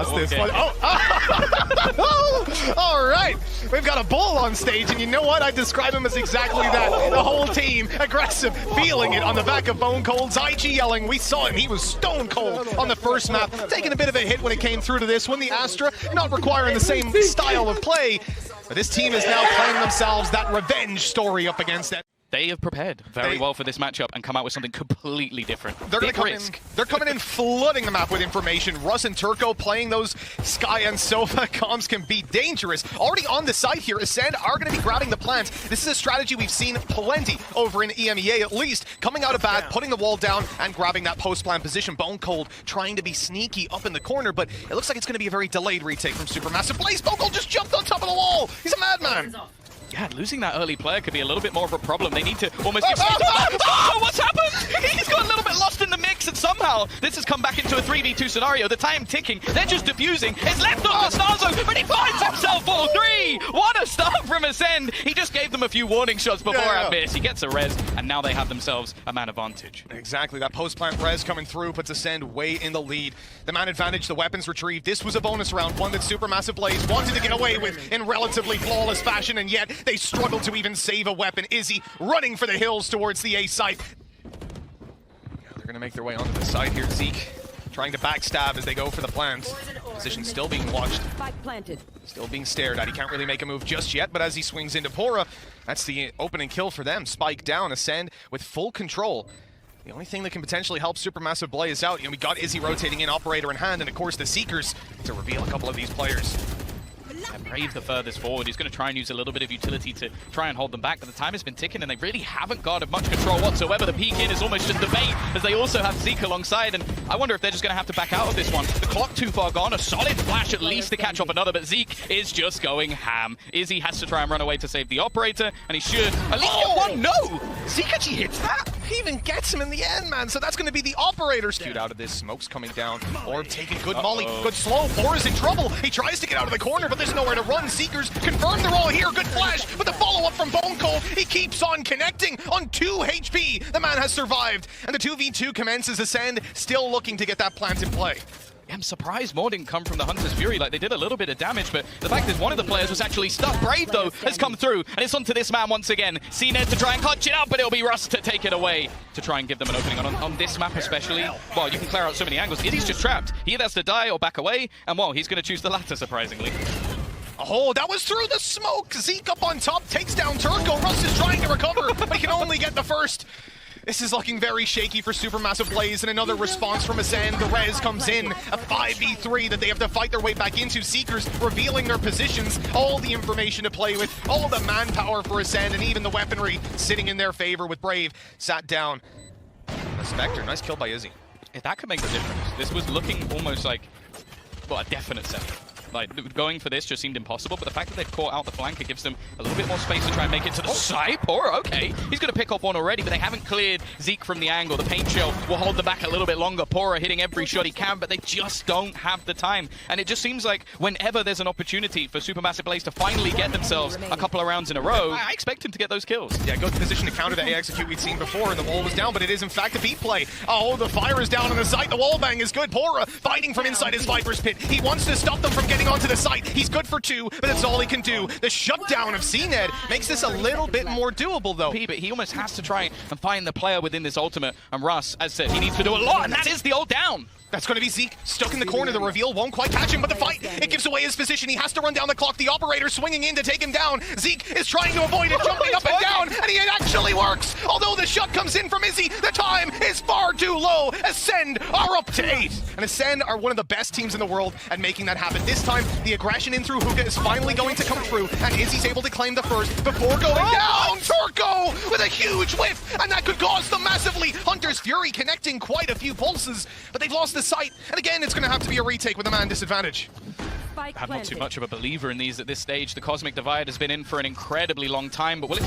lost this one. All right. We've got a bull on stage, and you know what? I describe him as exactly that. The whole team, aggressive, feeling it on the back of Bone Cold's IG yelling. We saw him. He was stone cold on the first map, taking a bit of a hit when it came through to this one. The Astra not requiring the same style of play, but this team is now playing themselves that revenge story up against it. They have prepared very well for this matchup and come out with something completely different. They're going to come in. They're coming in, flooding the map with information. Russ and Turco playing those Sky and Sofa comms can be dangerous. Already on the site here, ACEND are going to be grabbing the plants. This is a strategy we've seen plenty over in EMEA, at least. Coming out of back, putting the wall down, and grabbing that post-plant position. Bone Cold trying to be sneaky up in the corner, but it looks like it's going to be a very delayed retake from SuperMassive. Blaze, Bone Cold just jumped on top of the wall. He's a madman. Yeah, losing that early player could be a little bit more of a problem. They need to almost get... Oh, what's happened? He's got a little bit lost in the mix, and somehow this has come back into a 3v2 scenario. The time ticking. They're just diffusing. It's left on to Starzo, but he finds himself all three. What a start from ACEND. He just gave them a few warning shots before that miss. He gets a res, and now they have themselves a man advantage. Exactly. That post-plant res coming through puts ACEND way in the lead. The man advantage, the weapons retrieved. This was a bonus round, one that SuperMassive Blaze wanted to get away with in relatively flawless fashion, and yet they struggled to even save a weapon. Izzy running for the hills towards the A site. Yeah, they're going to make their way onto the side here. Zeke trying to backstab as they go for the plant. Position still being watched. Still being stared at. He can't really make a move just yet, but as he swings into Pora, that's the opening kill for them. Spike down, ACEND with full control. The only thing that can potentially help SuperMassive Blaze out, we got Izzy rotating in, operator in hand, and of course the Seekers to reveal a couple of these players. And Brave the furthest forward. He's going to try and use a little bit of utility to try and hold them back, but the time has been ticking and they really haven't got much control whatsoever. The peek in is almost just debate as they also have Zeke alongside, and I wonder if they're just going to have to back out of this one. The clock too far gone, a solid flash at least to catch off another, but Zeke is just going ham. Izzy has to try and run away to save the operator, and he should at least get one. No! Zeke actually hits that? He even gets him in the end, man, so that's going to be the operator skewed out of this. Smoke's coming down. Orb taking good molly, good slow. Bora's in trouble. He tries to get out of the corner, but there's nowhere to run. Seekers confirm they're all here. Good flash, but the follow-up from Bone Cold, he keeps on connecting on 2 HP. The man has survived, and the 2v2 commences. ACEND still looking to get that plant in play. I'm surprised more didn't come from the Hunter's Fury. Like, they did a little bit of damage, but the fact is one of the players was actually stuck. Brave, though, has come through, and it's onto this man once again. ACEND to try and clutch it up, but it'll be Russ to take it away to try and give them an opening. On this map especially, well, you can clear out so many angles. Izzy's just trapped. He either has to die or back away, and well, he's going to choose the latter, surprisingly. Oh, that was through the smoke. Zeke up on top, takes down Turco. Russ is trying to recover, but he can only get the first. This is looking very shaky for SuperMassive Blaze, and another response from ACEND. The res comes in, a 5v3 that they have to fight their way back into. Seekers revealing their positions, all the information to play with, all the manpower for ACEND, and even the weaponry sitting in their favor with Brave sat down. A Spectre, nice kill by Izzy. If that could make the difference. This was looking almost like, well, a definite set. Like, going for this just seemed impossible, but the fact that they've caught out the flank, it gives them a little bit more space to try and make it to the side. Pora, okay. He's going to pick off one already, but they haven't cleared Zeke from the angle. The paint shell will hold them back a little bit longer. Pora hitting every shot he can, but they just don't have the time. And it just seems like whenever there's an opportunity for SuperMassive Blaze to finally get themselves a couple of rounds in a row, I expect him to get those kills. Yeah, good position to counter the A execute we'd seen before, and the wall was down, but it is in fact a beat play. Oh, the fire is down on the site. The wall bang is good. Pora fighting from inside his Viper's pit. He wants to stop them from getting onto the site. He's good for 2, but that's all he can do. The shutdown of ACEND makes this a little bit more doable, though. But he almost has to try and find the player within this ultimate. And Russ, as said, he needs to do a lot, and that is the ult down. That's going to be Zeke, stuck in the corner. The reveal won't quite catch him, but the fight, it gives away his position. He has to run down the clock. The operator swinging in to take him down. Zeke is trying to avoid it, jumping up and down, and it actually works. Although the shot comes in from Izzy, the time is far too low. ACEND are up to 8. And ACEND are one of the best teams in the world at making that happen. This time, the aggression in through Hookah is finally going to come through, and Izzy's able to claim the first before going down. Turco with a huge whiff, and that could cost them massively. Hunter's Fury connecting quite a few pulses, but they've lost the sight. And again, it's going to have to be a retake with a man disadvantage. I'm not too much of a believer in these at this stage. The Cosmic Divide has been in for an incredibly long time, but will it...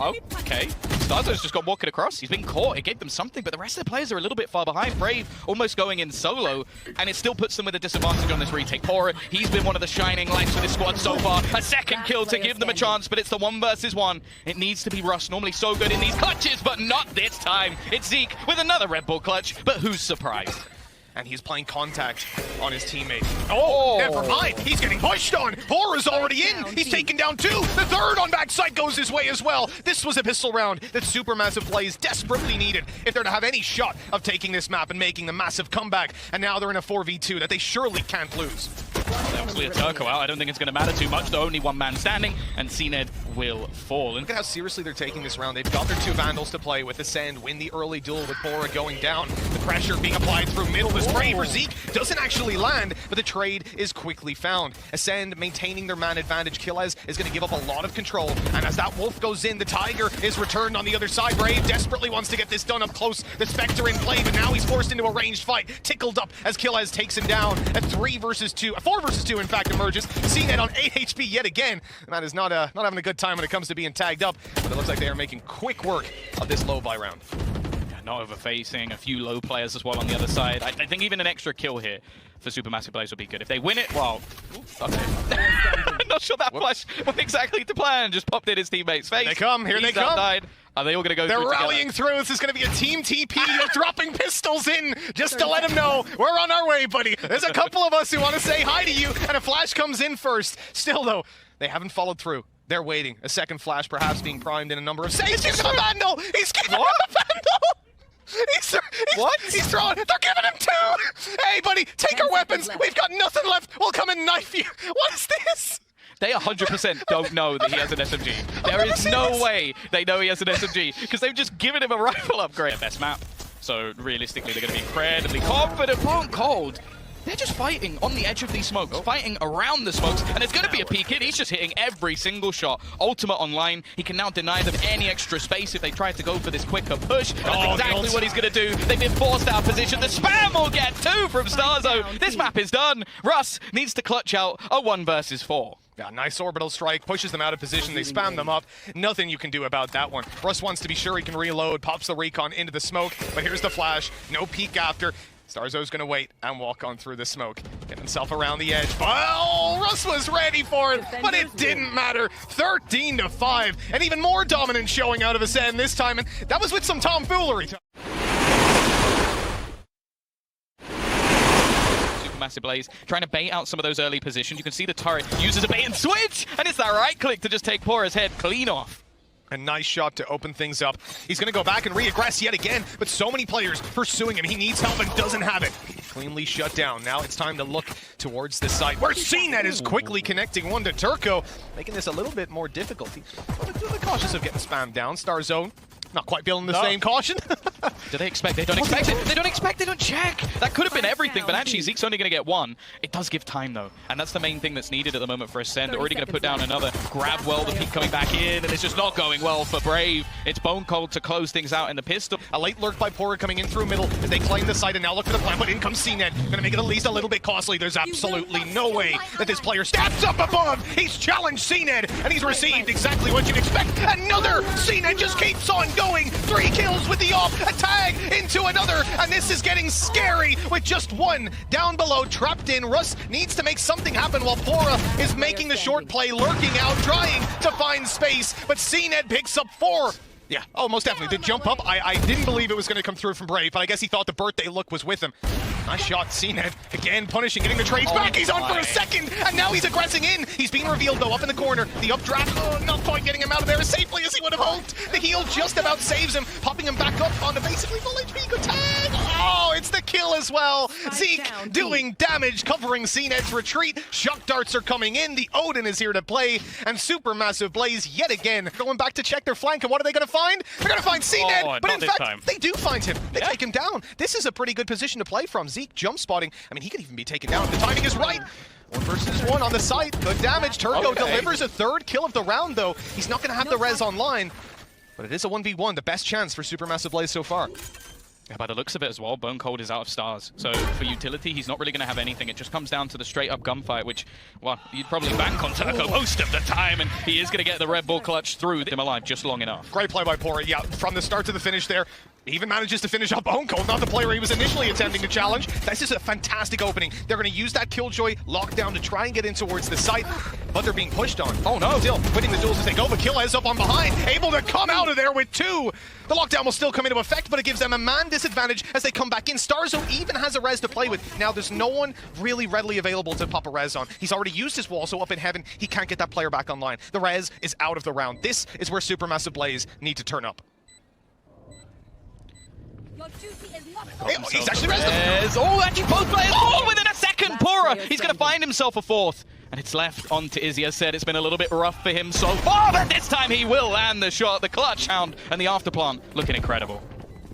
Oh, okay. Starzo's just got walking across. He's been caught. It gave them something, but the rest of the players are a little bit far behind. Brave almost going in solo, and it still puts them with a disadvantage on this retake. Pora, he's been one of the shining lights for this squad so far. A second kill to give them a chance, but it's the 1 versus 1. It needs to be Russ, normally so good in these clutches, but not this time. It's Zeke with another Red Bull clutch, but who's surprised? and he's playing contact on his teammate. Oh, never mind. He's getting pushed on. Hora's already in. He's taken down 2. The third on backside goes his way as well. This was a pistol round that SuperMassive Blaze desperately needed if they're to have any shot of taking this map and making the massive comeback. And now they're in a 4v2 that they surely can't lose. Obviously a Turco out. I don't think it's going to matter too much. The only one man standing, and ACEND will fall. Look at how seriously they're taking this round. They've got their 2 Vandals to play with ACEND, win the early duel with Bora going down. The pressure being applied through middle. This Brave for Zeke doesn't actually land, but the trade is quickly found. ACEND maintaining their man advantage. Killez is going to give up a lot of control, and as that Wolf goes in, the Tiger is returned on the other side. Brave desperately wants to get this done up close. The Spectre in play, but now he's forced into a ranged fight. Tickled up as Killez takes him down. A 4 versus 2 in fact emerges. CNET on 8 HP yet again. That is not having a good time when it comes to being tagged up, but it looks like they are making quick work of this low buy round. Not overfacing, a few low players as well on the other side. I think even an extra kill here for SuperMassive Blaze would be good. If they win it, well, okay. Not sure that flash went exactly to plan. Just popped in his teammate's face. They come, here they come. Died. Are they all going to go They're through rallying through. This is going to be a team TP. You're dropping pistols in just to let them know we're on our way, buddy. There's a couple of us who want to say hi to you, and a flash comes in first. Still, though, they haven't followed through. They're waiting. A second flash perhaps being primed in a number of saves. He's giving a Vandal! He's giving him a Vandal! He's throwing. They're giving him 2! Hey, buddy, take our weapons. We've got nothing left. We'll come and knife you. What is this? They 100% don't know that he has an SMG. There is no way they know he has an SMG, because they've just given him a rifle upgrade. Best map. So realistically, they're going to be incredibly confident. Cold. They're just fighting on the edge of these smokes, fighting around the smokes, and it's going to be a peek in. He's just hitting every single shot. Ultimate online. He can now deny them any extra space if they try to go for this quicker push. That's exactly what he's going to do. They've been forced out of position. The spam will get 2 from Starzo. This map is done. Russ needs to clutch out a 1 versus 4. Yeah, nice orbital strike, pushes them out of position, they spam them up. Nothing you can do about that one. Russ wants to be sure he can reload, pops the recon into the smoke, but here's the flash, no peek after. Starzo's gonna wait and walk on through the smoke. Get himself around the edge. Oh, Russ was ready for it, but it didn't matter. 13-5, and even more dominant showing out of ACEND this time, and that was with some tomfoolery. Massive Blaze trying to bait out some of those early positions. You can see the turret uses a bait and switch, and it's that right click to just take Pora's head clean off. A nice shot to open things up. He's going to go back and re-aggress yet again, but so many players pursuing him. He needs help and doesn't have it. Cleanly shut down. Now it's time to look towards the site, where CNET is quickly connecting one to Turco, making this a little bit more difficult. He's a little cautious of getting spammed down. Star Zone. Not quite building the same caution. Do they expect? They don't expect it. They don't expect. They don't check. That could have been everything, but actually Zeke's only going to get 1. It does give time though, and that's the main thing that's needed at the moment for ACEND. Already going to put down another grab. Well, the peak coming back in, and it's just not going well for Brave. It's Bone Cold to close things out in the pistol. A late lurk by Pora coming in through middle as they claim the site and now look for the plan, but in comes CNET. Going to make it at least a little bit costly. There's absolutely no way that this player steps up above. He's challenged CNET, and he's received exactly what you'd expect. Another CNET just keeps on going. 3 kills with the off, a tag into another, and this is getting scary with just 1 down below, trapped in. Russ needs to make something happen while Pora is making the short play, lurking out, trying to find space, but CNET picks up 4. Yeah, oh, most definitely. The jump up, I didn't believe it was going to come through from Brave, but I guess he thought the birthday look was with him. Nice shot, CNET. Again, punishing, getting the trades back. He's on for a second, and now he's aggressing in. He's being revealed, though, up in the corner. The updraft, not quite getting him out of there as safely as he would have hoped. The heal just about saves him, popping him back up onto basically full HP. Good tag. Oh, it's the kill as well. Zeke doing damage, covering CNET's retreat. Shock darts are coming in. The Odin is here to play, and SuperMassive Blaze yet again going back to check their flank. And what are they going to find? They're going to find CNET, but in fact, they do find him. They take him down. This is a pretty good position to play from. Zeke jump spotting. I mean, he could even be taken down. The timing is right. 1 versus 1 on the site. Good damage. Turco delivers a 3rd kill of the round, though. He's not going to have the res online, but it is a 1v1. The best chance for SuperMassive Blaze so far. Yeah, by the looks of it as well, Bone Cold is out of stars. So for utility, he's not really going to have anything. It just comes down to the straight-up gunfight, which, well, you'd probably bank on Turco most of the time, and he is going to get the Red Bull clutch through him alive just long enough. Great play by Pora. Yeah, from the start to the finish there. Even manages to finish up Bone Cold, not the player he was initially attempting to challenge. This is a fantastic opening. They're going to use that Killjoy lockdown to try and get in towards the site, but they're being pushed on. Oh no, still winning the duels as they go, but Killez up on behind, able to come out of there with 2. The lockdown will still come into effect, but it gives them a man disadvantage as they come back in. Starzo even has a res to play with. Now there's no one really readily available to pop a res on. He's already used his wall, so up in heaven, he can't get that player back online. The res is out of the round. This is where Supermassive Blaze need to turn up. He's actually rezzed him. Actually both players. Within a second, Pora. He's going to find himself a 4th. And it's left on to Izzy. As said, it's been a little bit rough for him so far, but this time he will land the shot. The clutch hound and the afterplant looking incredible.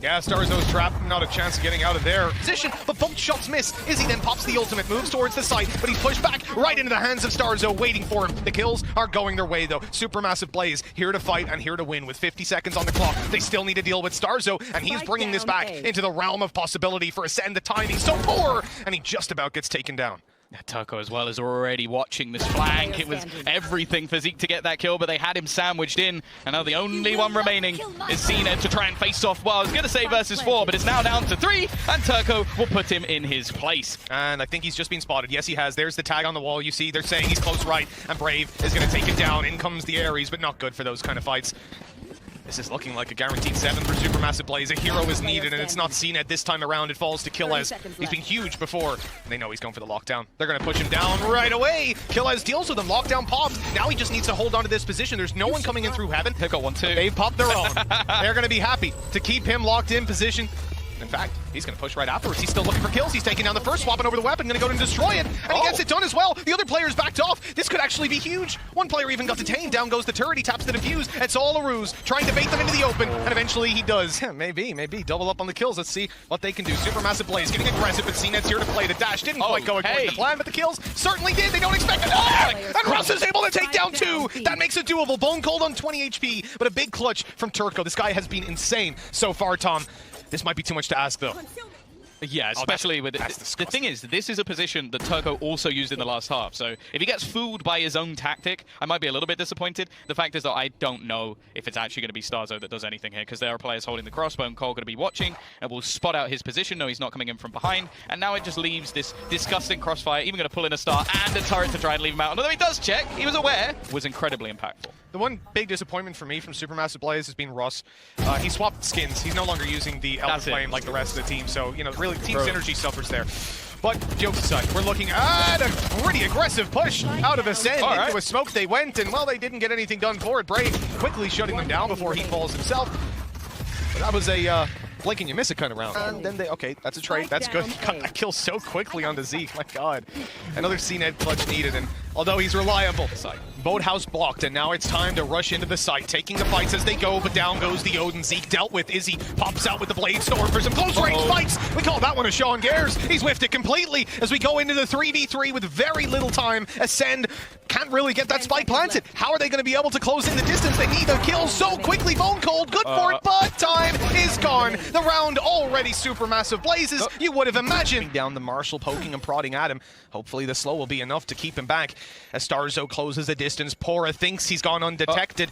Yeah, Starzo's trapped, not a chance of getting out of their position, but both shots miss. Izzy then pops the ultimate, moves towards the site, but he's pushed back right into the hands of Starzo, waiting for him. The kills are going their way, though. Supermassive Blaze here to fight and here to win with 50 seconds on the clock. They still need to deal with Starzo, and he's bringing this back into the realm of possibility for ACEND. The timing so poor, and he just about gets taken down. Turco as well is already watching this flank. It was everything for Zeke to get that kill, but they had him sandwiched in. And now the only one remaining is ACEND to try and face off. Well, I was going to say versus 4, but it's now down to 3, and Turco will put him in his place. And I think he's just been spotted. Yes, he has. There's the tag on the wall. You see, they're saying he's close right, and Brave is going to take it down. In comes the Ares, but not good for those kind of fights. This is looking like a guaranteed 7 for Supermassive Blaze. A hero is needed, and it's not ACEND this time around. It falls to Killez. He's been huge before, and they know he's going for the lockdown. They're going to push him down right away. Killez deals with him. Lockdown pops. Now he just needs to hold on to this position. There's no one coming in through heaven. They've got 1, 2. They've popped their own. They're going to be happy to keep him locked in position. In fact, he's going to push right afterwards. He's still looking for kills. He's taking down the first, swapping over the weapon, going to go and destroy it, and he gets it done as well. The other player's backed off. This could actually be huge. One player even got detained. Down goes the turret. He taps the defuse. It's all a ruse, trying to bait them into the open, and eventually he does. Maybe. Double up on the kills. Let's see what they can do. Supermassive Blaze getting aggressive, but ACEND's here to play. The dash didn't quite go according to plan, but the kills certainly did. They don't expect it. And Russ is able to take down 2. That makes it doable. Bone Cold on 20 HP, but a big clutch from Turco. This guy has been insane so far, Tom. This might be too much to ask, though. Yeah, especially with it. The thing is, this is a position that Turco also used in the last half. So if he gets fooled by his own tactic, I might be a little bit disappointed. The fact is that I don't know if it's actually going to be Starzo that does anything here, because there are players holding the crossbow, and Cole going to be watching and will spot out his position. No, he's not coming in from behind. And now it just leaves this disgusting crossfire, even going to pull in a star and a turret to try and leave him out. And although he does check, he was aware, was incredibly impactful. The one big disappointment for me from Supermassive Blaze has been Russ. He swapped skins. He's no longer using the Elder Flame like the rest of the team. So, you know, really team synergy suffers there. But jokes aside, we're looking at a pretty aggressive push out of ACEND. Into a smoke they went, and well, they didn't get anything done for it. Brave quickly shutting them down before he falls himself. But that was a blink and you miss it kind of round. And then they, okay, that's a trade. That's good. He got that kill so quickly on the Zeke. My God. Another ACEND clutch needed, and although he's reliable, Boathouse blocked, and now it's time to rush into the site, taking the fights as they go, but down goes the Odin. Zeke dealt with. Izzy pops out with the Blade Storm for some close-range fights. We call that one a Sean Gares. He's whiffed it completely as we go into the 3v3 with very little time. ACEND can't really get that spike planted. How are they going to be able to close in the distance? They need the kill so quickly. Bone Cold, good for it, but time is gone. The round already Supermassive Blazes. You would have imagined. Down the Marshal, poking and prodding at him. Hopefully the slow will be enough to keep him back. As Starzo closes the distance, Pora thinks he's gone undetected.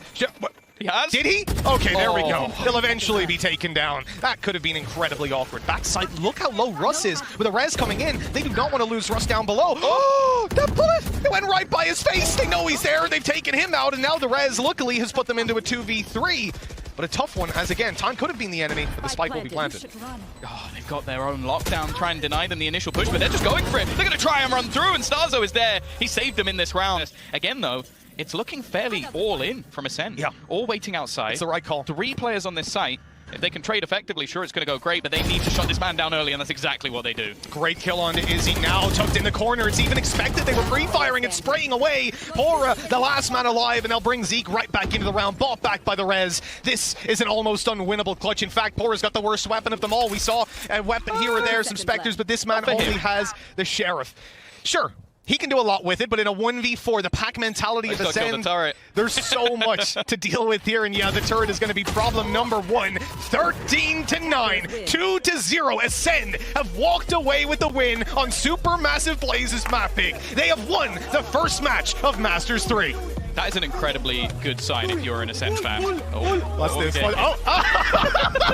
He has? Did he? Okay, there we go. He'll eventually be taken down. That could have been incredibly awkward. Backside, look how low Russ is. With a res coming in, they do not want to lose Russ down below. Oh, that bullet! It went right by his face. They know he's there. They've taken him out, and now the res, luckily, has put them into a 2v3. But a tough one, as again, time could have been the enemy, but the spike will be planted. Oh, they've got their own lockdown, try and deny them the initial push, but they're just going for it. They're going to try and run through, and Starzo is there. He saved them in this round. Again, though, it's looking fairly all in from ACEND. Yeah. All waiting outside. It's the right call. 3 players on this site. If they can trade effectively, sure, it's going to go great, but they need to shut this man down early, and that's exactly what they do. Great kill on Izzy, now tucked in the corner. It's even expected. They were free-firing and spraying away. Pora, the last man alive, and they'll bring Zeke right back into the round, bought back by the res. This is an almost unwinnable clutch. In fact, Pora's got the worst weapon of them all. We saw a weapon here or there, some Spectres, but this man only has the Sheriff. Sure. He can do a lot with it, but in a 1v4, the pack mentality of ACEND, there's so much to deal with here, and yeah, the turret is going to be problem number 1. 13-9, 2-0. ACEND have walked away with the win on Supermassive Blaze's mapping. They have won the first match of Masters 3. That is an incredibly good sign if you're an ACEND fan. Oh, What's this? okay.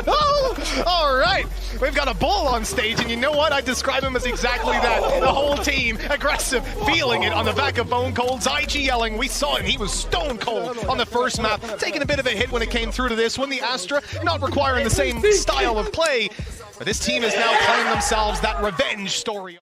Oh, all right. We've got a bull on stage, and you know what? I describe him as exactly that. The whole team, aggressive, feeling it on the back of Bone Cold. Zyg yelling. We saw him. He was stone cold on the first map, taking a bit of a hit when it came through to this one. The Astra not requiring the same style of play, but this team is now calling themselves that revenge story.